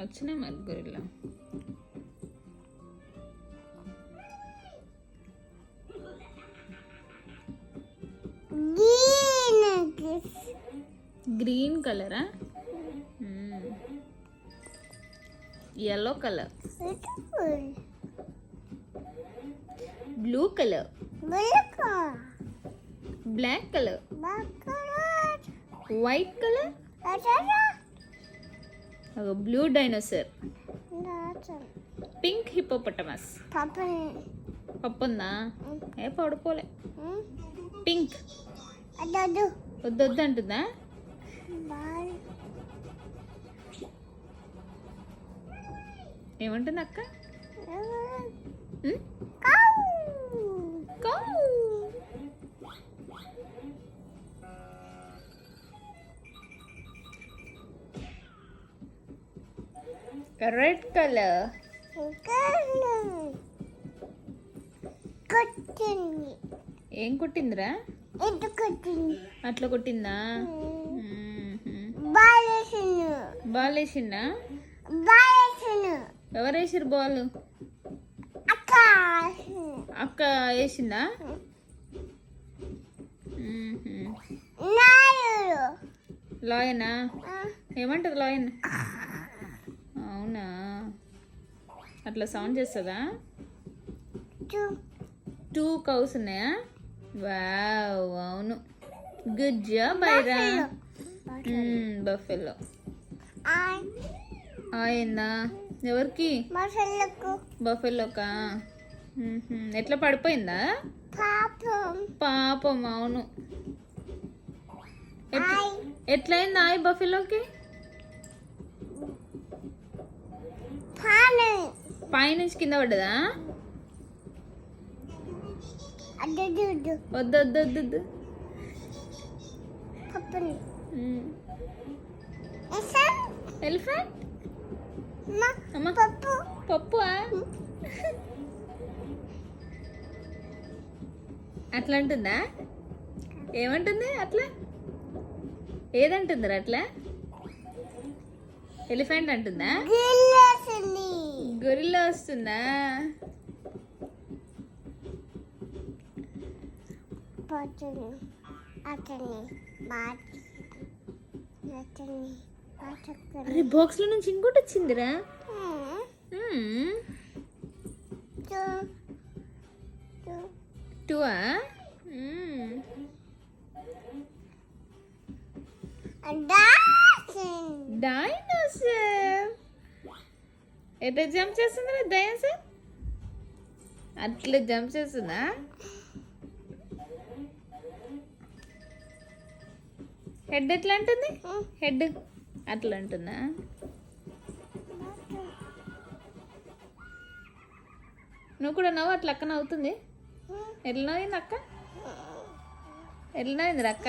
వచ్చినాయి మరి gorilla. Green కలరా? yellow color, blue color, black color, white color, blue dinosaur, pink hippopotamus. పప్పుందా? ఏ పడుకోలే. Pink వద్దొద్దు అంటుందా? ఏమంటుంది అక్క? Red colour. ఏం కుట్టిందిరా? అట్లా కుట్టిందా? బాల్ వేసిందా? ఎవరు వేసిరు బాల్? అక్క వేసిందా? లాయనా? ఏమంటది లాయన్? అవునా, అట్లా సౌండ్ చేస్తుందా? 2 కౌస్ ఉన్నాయా? వావ్, అవును, గుడ్ జాబ్ ఐరా. బఫెలో అయిందా? ఎవరికి? బఫెలోకా? ఎట్లా పడిపోయిందా? పాపం, అవును. ఎట్లయిందా ఈ బఫెలోకి? పైనుంచి కింద పడ్డదా? వద్దు. ఎలిఫెంట్ పప్పు అట్లా అంటుందా? ఏమంటుంది అట్లా? ఏదంటుందిరా అట్లా? ఎలిఫెంట్ అంటుందా? గొరిల్లా వస్తుందా? అరే, బాక్స్ లో నుంచి ఇంకోటి వచ్చిందిరా. టూవా? డైనోసార్. ఎట్లా జంప్ చేస్తుందా డైనోసార్? అట్లా జంప్ చేస్తుందా? హెడ్ ఎట్లా అంటుంది? హెడ్ అట్లా అంటుందా? నువ్వు కూడా నవ్వు. అట్లా అక్క నవ్వుతుంది. ఎట్లా నవ్వింది అక్క? ఎట్లా నవ్వింది అక్క?